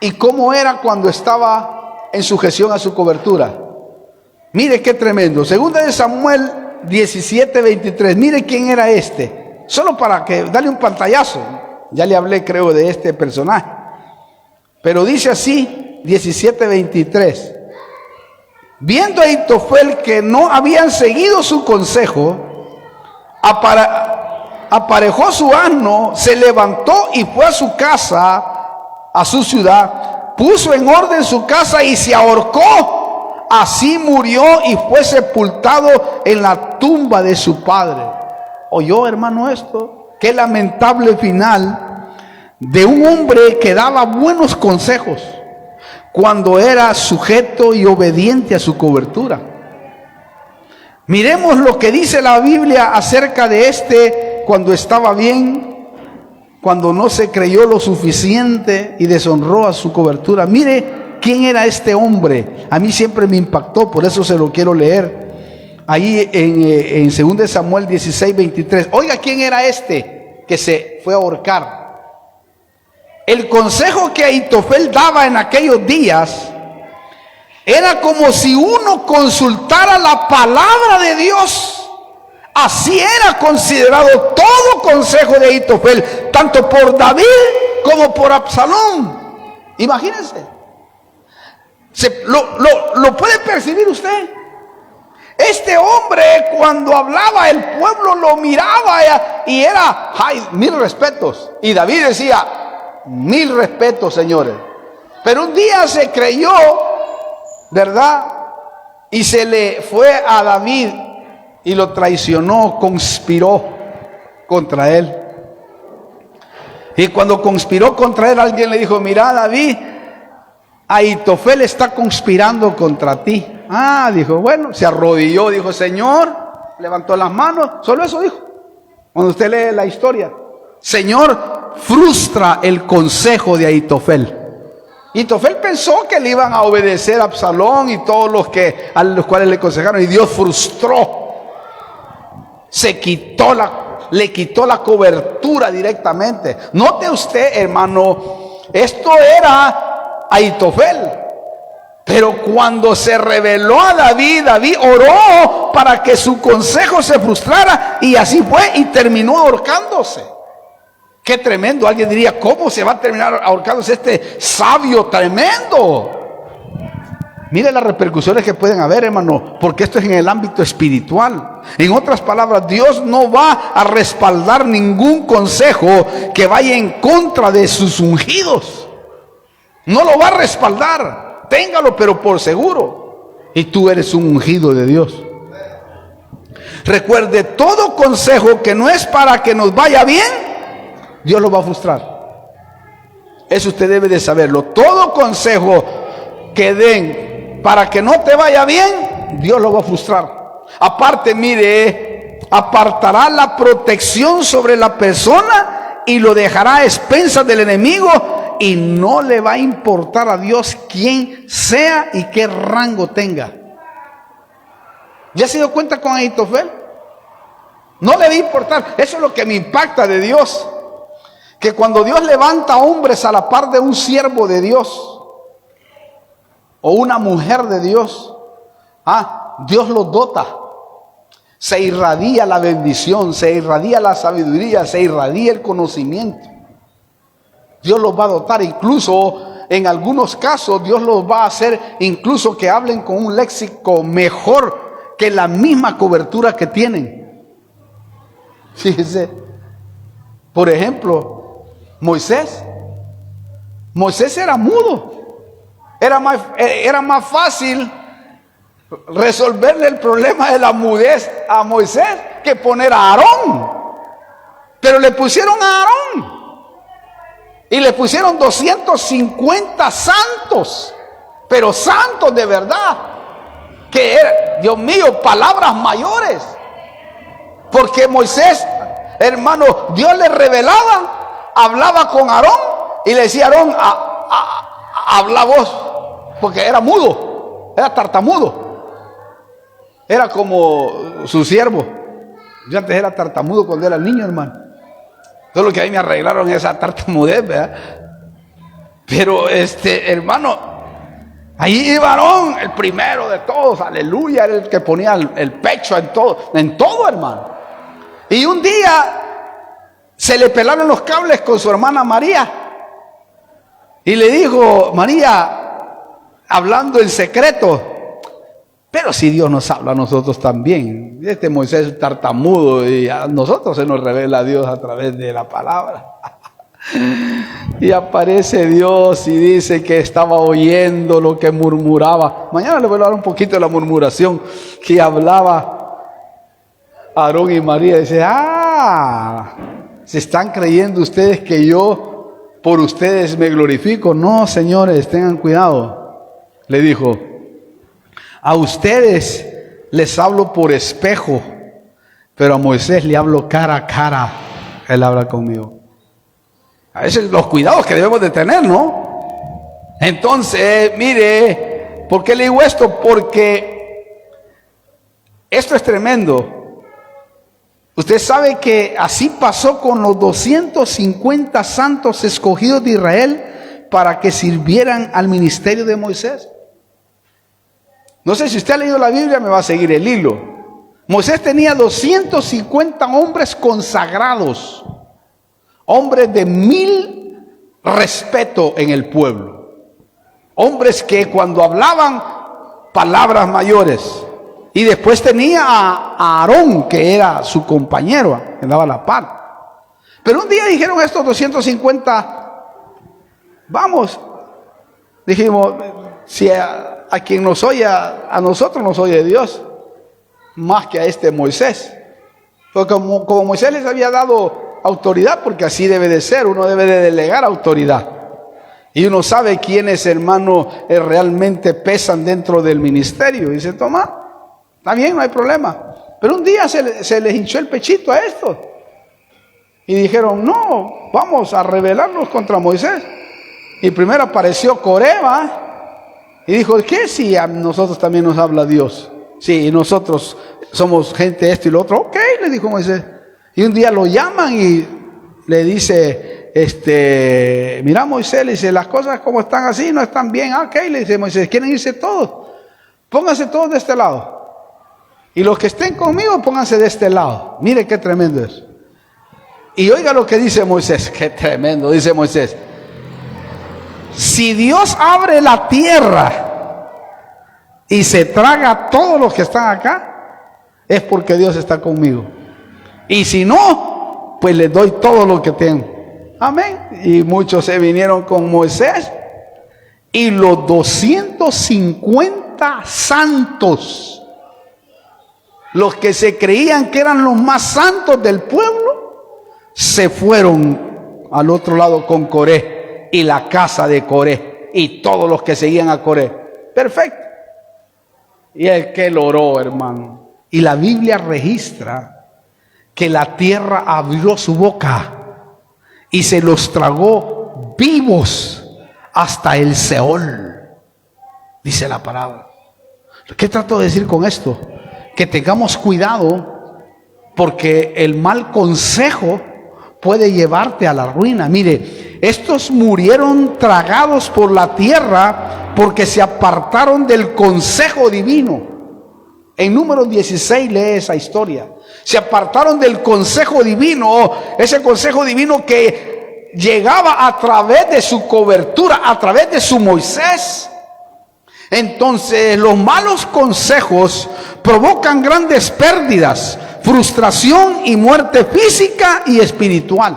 y cómo era cuando estaba en sujeción a su cobertura. Mire qué tremendo. Segunda de Samuel 17:23. Mire quién era este. Solo para que darle un pantallazo. Ya le hablé, creo, de este personaje. Pero dice así, 17:23. Viendo a Ahitofel que no habían seguido su consejo, aparejó su asno, se levantó y fue a su casa, a su ciudad, puso en orden su casa y se ahorcó. Así murió y fue sepultado en la tumba de su padre. ¿Oyó, hermano, esto? Qué lamentable final de un hombre que daba buenos consejos cuando era sujeto y obediente a su cobertura. Miremos lo que dice la Biblia acerca de este cuando estaba bien, cuando no se creyó lo suficiente y deshonró a su cobertura. Mire quién era este hombre. A mí siempre me impactó, por eso se lo quiero leer. Ahí en 2 Samuel 16:23. Oiga quién era este que se fue a ahorcar. El consejo que Ahitofel daba en aquellos días era como si uno consultara la palabra de Dios. Así era considerado todo consejo de Ahitofel, tanto por David como por Absalón. Imagínense. ¿Lo puede percibir usted? Este hombre, cuando hablaba, el pueblo lo miraba y era, ay, 1000 respetos. Y David decía, 1000 respetos, señores. Pero un día se creyó, ¿verdad? Y se le fue a David y lo traicionó, conspiró contra él. Y cuando conspiró contra él, alguien le dijo, mira, David, Ahitofel está conspirando contra ti. Ah, dijo, bueno, se arrodilló, dijo, Señor, levantó las manos, solo eso dijo. Cuando usted lee la historia, Señor, frustra el consejo de Ahitofel. Ahitofel pensó que le iban a obedecer a Absalón y todos a los cuales le aconsejaron, y Dios frustró. Le quitó la cobertura directamente. Note usted, hermano, esto era Ahitofel. Pero cuando se reveló a David, David oró para que su consejo se frustrara, y así fue, y terminó ahorcándose. Qué tremendo. Alguien diría, ¿cómo se va a terminar ahorcándose este sabio tremendo? Mire las repercusiones que pueden haber, hermano, porque esto es en el ámbito espiritual. En otras palabras, Dios no va a respaldar ningún consejo que vaya en contra de sus ungidos. No lo va a respaldar. Téngalo, pero por seguro. Y tú eres un ungido de Dios. Recuerde, todo consejo que no es para que nos vaya bien, Dios lo va a frustrar. Eso usted debe de saberlo. Todo consejo que den para que no te vaya bien, Dios lo va a frustrar. Aparte, mire, apartará la protección sobre la persona y lo dejará a expensas del enemigo, y no le va a importar a Dios quién sea y qué rango tenga. ¿Ya se dio cuenta con Ahitofel? No le va a importar. Eso es lo que me impacta de Dios, que cuando Dios levanta hombres a la par de un siervo de Dios o una mujer de Dios, Dios los dota. Se irradia la bendición, se irradia la sabiduría, se irradia el conocimiento. Dios los va a dotar. Incluso en algunos casos Dios los va a hacer incluso que hablen con un léxico mejor que la misma cobertura que tienen. Fíjese, por ejemplo, Moisés era mudo. Era más fácil resolverle el problema de la mudez a Moisés que poner a Aarón. Pero le pusieron a Aarón y le pusieron 250 santos, pero santos de verdad, que eran, Dios mío, palabras mayores. Porque Moisés, hermano, Dios le revelaba, hablaba con Aarón y le decía a Aarón, habla vos, porque era mudo, era tartamudo. Era como su siervo. Yo antes era tartamudo cuando era niño, hermano. Todo lo que ahí me arreglaron esa tartamudez, ¿verdad? Pero hermano, ahí iba Aarón, el primero de todos, aleluya, era el que ponía el pecho en todo, hermano. Y un día se le pelaron los cables con su hermana María. Y le dijo, María, hablando en secreto, pero si Dios nos habla a nosotros también. Este Moisés es tartamudo y a nosotros se nos revela a Dios a través de la palabra. Y aparece Dios y dice que estaba oyendo lo que murmuraba. Mañana le voy a hablar un poquito de la murmuración que hablaba Aarón y María. Dice, se están creyendo ustedes que yo por ustedes me glorifico. No, señores, tengan cuidado. Le dijo, a ustedes les hablo por espejo, pero a Moisés le hablo cara a cara. Él habla conmigo. A veces los cuidados que debemos de tener, ¿no? Entonces, mire, ¿por qué le digo esto? Porque esto es tremendo. Usted sabe que así pasó con los 250 santos escogidos de Israel para que sirvieran al ministerio de Moisés. No sé si usted ha leído la Biblia, me va a seguir el hilo. Moisés tenía 250 hombres consagrados, hombres de 1000 respeto en el pueblo, hombres que cuando hablaban palabras mayores. Y después tenía a Aarón, que era su compañero, que daba la par. Pero un día dijeron estos 250, vamos, dijimos, si a quien nos oye, a nosotros nos oye Dios, más que a este Moisés. Porque como Moisés les había dado autoridad, porque así debe de ser, uno debe de delegar autoridad. Y uno sabe quiénes, hermano, realmente pesan dentro del ministerio. Y dice, toma, está bien, no hay problema. Pero un día se les hinchó el pechito a estos. Y dijeron, no, vamos a rebelarnos contra Moisés. Y primero apareció Coreba. Y dijo, ¿qué si a nosotros también nos habla Dios? Sí, y nosotros somos gente esto y lo otro. Ok, le dijo Moisés. Y un día lo llaman y le dice mira, Moisés, le dice, las cosas como están así no están bien. Ok, le dice Moisés, ¿quieren irse todos? Pónganse todos de este lado. Y los que estén conmigo, pónganse de este lado. Mire qué tremendo es. Y oiga lo que dice Moisés. Qué tremendo, dice Moisés. Si Dios abre la tierra y se traga a todos los que están acá, es porque Dios está conmigo. Y si no, pues les doy todo lo que tengo. Amén. Y muchos se vinieron con Moisés. Y los 250 santos, los que se creían que eran los más santos del pueblo, se fueron al otro lado con Coré y la casa de Coré y todos los que seguían a Coré. Perfecto. Y el que lo oró, hermano. Y la Biblia registra que la tierra abrió su boca y se los tragó vivos hasta el Seol, dice la palabra. ¿Qué trato de decir con esto? Que tengamos cuidado, porque el mal consejo puede llevarte a la ruina. Mire, estos murieron tragados por la tierra porque se apartaron del consejo divino. En Números 16 lee esa historia. Se apartaron del consejo divino, ese consejo divino que llegaba a través de su cobertura, a través de su Moisés. Entonces, los malos consejos provocan grandes pérdidas, frustración y muerte física y espiritual.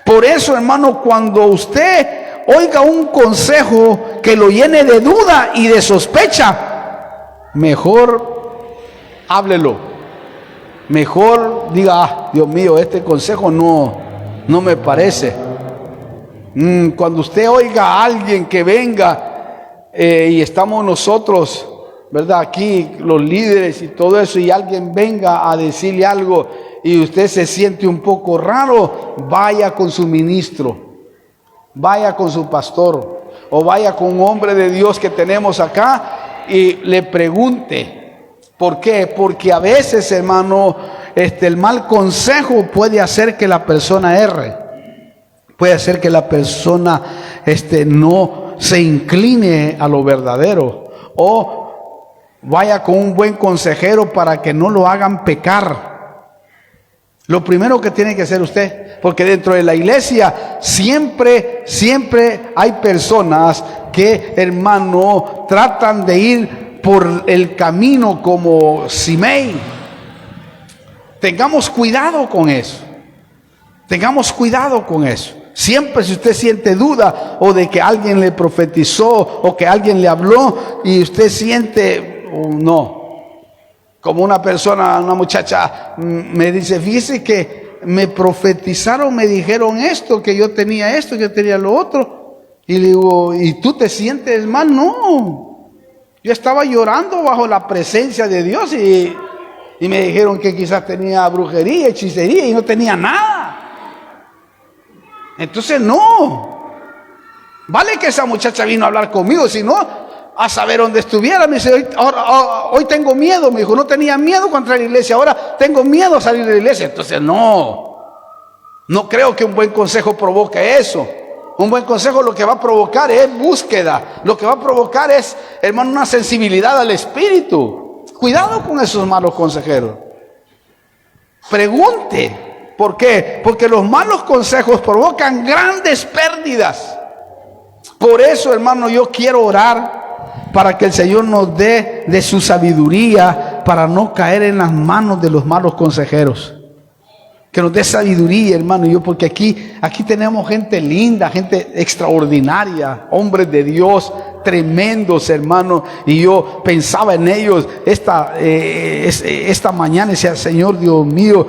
Por eso, hermano, cuando usted oiga un consejo que lo llene de duda y de sospecha, mejor háblelo. Mejor diga, Dios mío, este consejo no me parece. Cuando usted oiga a alguien que venga y estamos nosotros, ¿verdad? Aquí los líderes y todo eso, y alguien venga a decirle algo y usted se siente un poco raro, vaya con su ministro, vaya con su pastor o vaya con un hombre de Dios que tenemos acá y le pregunte. ¿Por qué? Porque a veces, hermano, el mal consejo puede hacer que la persona erre, puede hacer que la persona no se incline a lo verdadero, o vaya con un buen consejero para que no lo hagan pecar. Lo primero que tiene que hacer usted, porque dentro de la iglesia siempre hay personas que, hermano, tratan de ir por el camino como Simei. Tengamos cuidado con eso. Tengamos cuidado con eso. Siempre, si usted siente duda o de que alguien le profetizó o que alguien le habló y usted siente no, como una persona, una muchacha me dice, fíjese que me profetizaron, me dijeron esto, que yo tenía esto, que yo tenía lo otro, y le digo, ¿y tú te sientes mal? No, yo estaba llorando bajo la presencia de Dios y me dijeron que quizás tenía brujería, hechicería y no tenía nada. Entonces no, vale que esa muchacha vino a hablar conmigo, si no, a saber dónde estuviera. Me dice, hoy tengo miedo, me dijo, no tenía miedo contra la iglesia, ahora tengo miedo a salir de la iglesia. Entonces no creo que un buen consejo provoque eso. Un buen consejo lo que va a provocar es búsqueda, lo que va a provocar es, hermano, una sensibilidad al espíritu. Cuidado con esos malos consejeros. Pregunte. ¿Por qué? Porque los malos consejos provocan grandes pérdidas. Por eso, hermano, yo quiero orar para que el Señor nos dé de su sabiduría para no caer en las manos de los malos consejeros. Que nos dé sabiduría, hermano, porque aquí tenemos gente linda, gente extraordinaria, hombres de Dios tremendos, hermano, y yo pensaba en ellos esta mañana y decía, Señor Dios mío,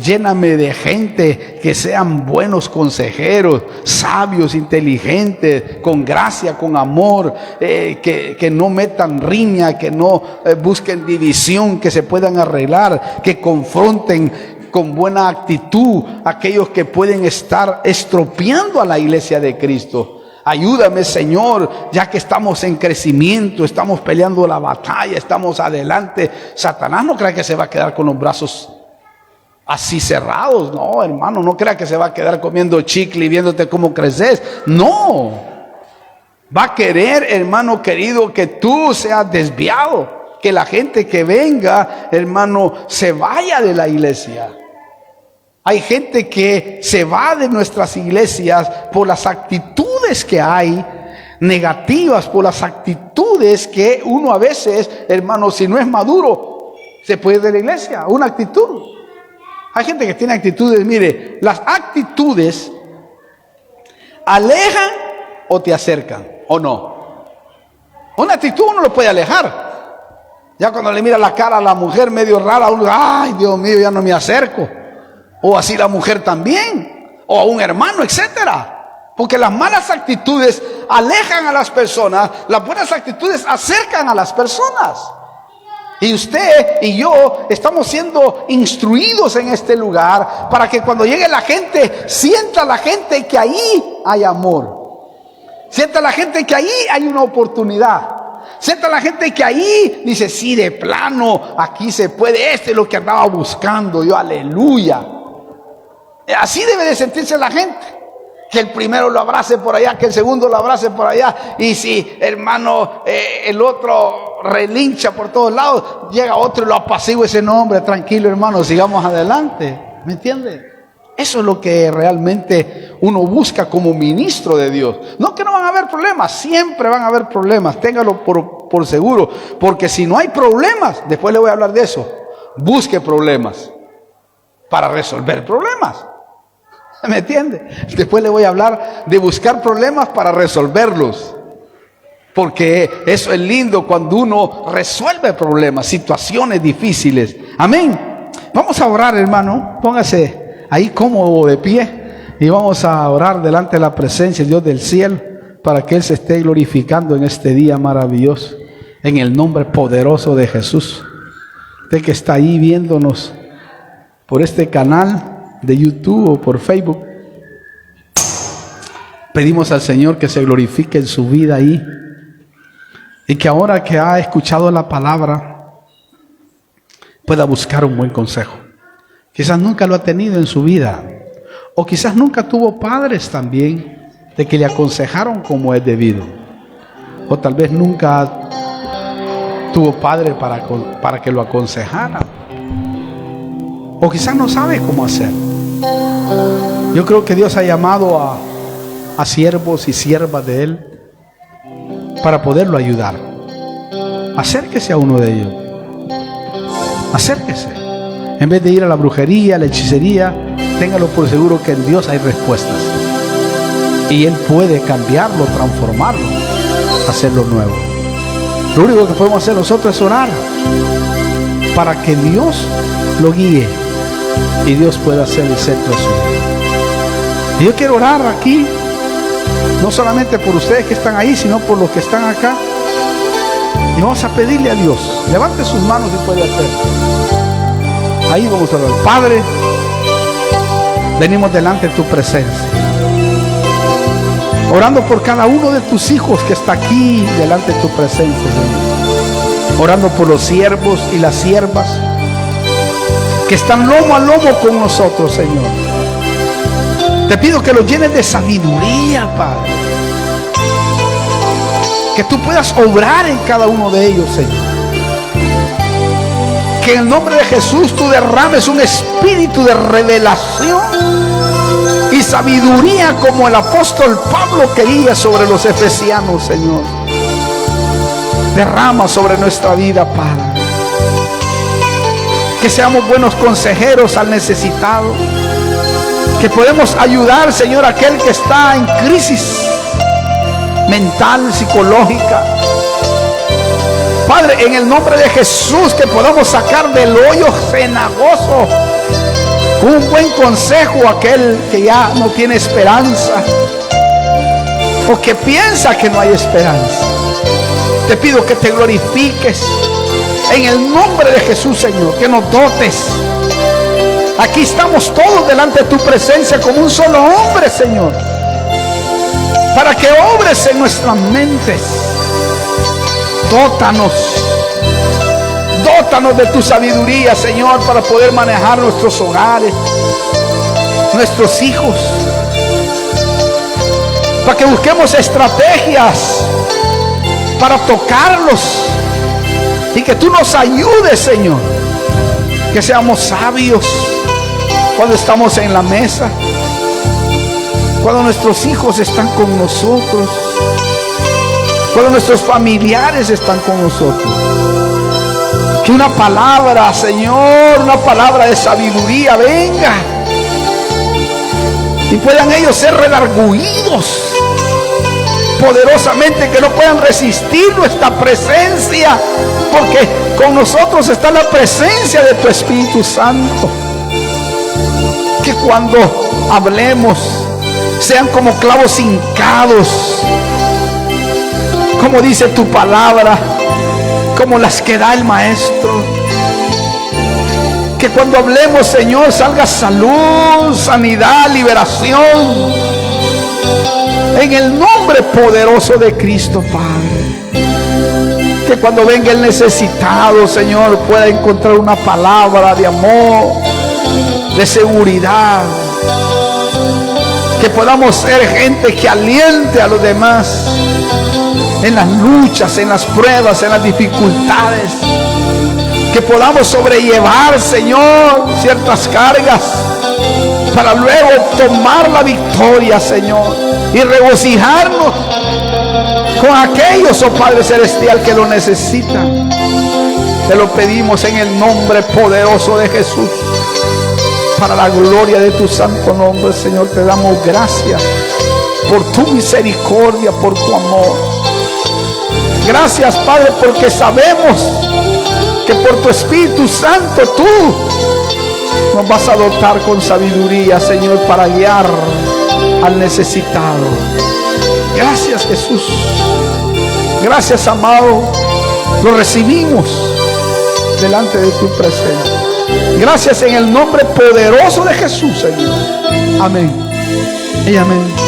lléname de gente que sean buenos consejeros, sabios, inteligentes, con gracia, con amor, que no metan riña, que no busquen división, que se puedan arreglar, que confronten con buena actitud aquellos que pueden estar estropeando a la iglesia de Cristo. Ayúdame, Señor, ya que estamos en crecimiento, estamos peleando la batalla, estamos adelante. Satanás no cree que se va a quedar con los brazos así cerrados. No, hermano, no crea que se va a quedar comiendo chicle y viéndote cómo creces. No, va a querer, hermano querido, que tú seas desviado, que la gente que venga, hermano, se vaya de la iglesia. Hay gente que se va de nuestras iglesias por las actitudes que hay negativas, por las actitudes que uno a veces, hermano, si no es maduro, se puede ir de la iglesia. Una actitud. Hay gente que tiene actitudes, mire, las actitudes alejan o te acercan, ¿o no? Una actitud uno lo puede alejar. Ya cuando le mira la cara a la mujer medio rara, uno, ay, Dios mío, ya no me acerco. O así la mujer también, o a un hermano, etcétera. Porque las malas actitudes alejan a las personas, las buenas actitudes acercan a las personas. Y usted y yo estamos siendo instruidos en este lugar para que cuando llegue la gente, sienta la gente que ahí hay amor. Sienta la gente que ahí hay una oportunidad. Sienta la gente que ahí dice, sí, de plano, aquí se puede, este es lo que andaba buscando yo, aleluya. Así debe de sentirse la gente. Que el primero lo abrace por allá, que el segundo lo abrace por allá. Y si, hermano, el otro relincha por todos lados, llega otro y lo apacigua ese nombre. Tranquilo, hermano, sigamos adelante. ¿Me entiende? Eso es lo que realmente uno busca como ministro de Dios. No que no van a haber problemas, siempre van a haber problemas. Téngalo por seguro. Porque si no hay problemas, después le voy a hablar de eso. Busque problemas para resolver problemas. ¿Me entiende? Después le voy a hablar de buscar problemas para resolverlos. Porque eso es lindo cuando uno resuelve problemas, situaciones difíciles. Amén. Vamos a orar, hermano. Póngase ahí cómodo de pie y vamos a orar delante de la presencia de Dios del cielo para que Él se esté glorificando en este día maravilloso. En el nombre poderoso de Jesús. Usted que está ahí viéndonos por este canal de YouTube o por Facebook, pedimos al Señor que se glorifique en su vida ahí y que ahora que ha escuchado la palabra pueda buscar un buen consejo. Quizás nunca lo ha tenido en su vida, o quizás nunca tuvo padres también de que le aconsejaron como es debido, o tal vez nunca tuvo padre para que lo aconsejara, o quizás no sabe cómo hacer. Yo creo que Dios ha llamado a siervos y siervas de Él para poderlo ayudar. Acérquese a uno de ellos. Acérquese. En vez de ir a la brujería, a la hechicería, téngalo por seguro que en Dios hay respuestas. Y Él puede cambiarlo, transformarlo, hacerlo nuevo. Lo único que podemos hacer nosotros es orar para que Dios lo guíe y Dios pueda ser el centro de su vida. Y yo quiero orar aquí, no solamente por ustedes que están ahí, sino por los que están acá. Y vamos a pedirle a Dios, levante sus manos si puede hacer. Ahí vamos a orar. Padre, venimos delante de tu presencia, orando por cada uno de tus hijos que está aquí delante de tu presencia, Señor. Orando por los siervos y las siervas que están lomo a lomo con nosotros, Señor. Te pido que los llenes de sabiduría, Padre. Que tú puedas obrar en cada uno de ellos, Señor. Que en el nombre de Jesús tú derrames un espíritu de revelación y sabiduría como el apóstol Pablo quería sobre los efesianos, Señor. Derrama sobre nuestra vida, Padre. Que seamos buenos consejeros al necesitado. Que podemos ayudar, Señor, a aquel que está en crisis mental, psicológica. Padre, en el nombre de Jesús, que podamos sacar del hoyo cenagoso un buen consejo a aquel que ya no tiene esperanza o que piensa que no hay esperanza. Te pido que te glorifiques en el nombre de Jesús, Señor, que nos dotes. Aquí estamos todos delante de tu presencia como un solo hombre, Señor, para que obres en nuestras mentes. Dótanos dótanos de tu sabiduría, Señor, para poder manejar nuestros hogares, nuestros hijos, para que busquemos estrategias para tocarlos y que tú nos ayudes, Señor, que seamos sabios cuando estamos en la mesa, cuando nuestros hijos están con nosotros, cuando nuestros familiares están con nosotros. Que una palabra, Señor, una palabra de sabiduría venga y puedan ellos ser redarguidos poderosamente, que no puedan resistir nuestra presencia, porque con nosotros está la presencia de tu Espíritu Santo. Que cuando hablemos sean como clavos hincados, como dice tu palabra, como las que da el Maestro. Que cuando hablemos, Señor, salga salud, sanidad, liberación, en el nombre poderoso de Cristo, Padre. Que cuando venga el necesitado, Señor, pueda encontrar una palabra de amor, de seguridad. Que podamos ser gente que aliente a los demás en las luchas, en las pruebas, en las dificultades. Que podamos sobrellevar, Señor, ciertas cargas para luego tomar la victoria, Señor, y regocijarnos con aquellos, oh Padre Celestial, que lo necesitan. Te lo pedimos en el nombre poderoso de Jesús, para la gloria de tu santo nombre, Señor. Te damos gracias por tu misericordia, por tu amor. Gracias, Padre, porque sabemos que por tu Espíritu Santo tú nos vas a dotar con sabiduría, Señor, para guiar al necesitado. Gracias, Jesús. Gracias, amado. Lo recibimos delante de tu presencia. Gracias en el nombre poderoso de Jesús, Señor. Amén y amén.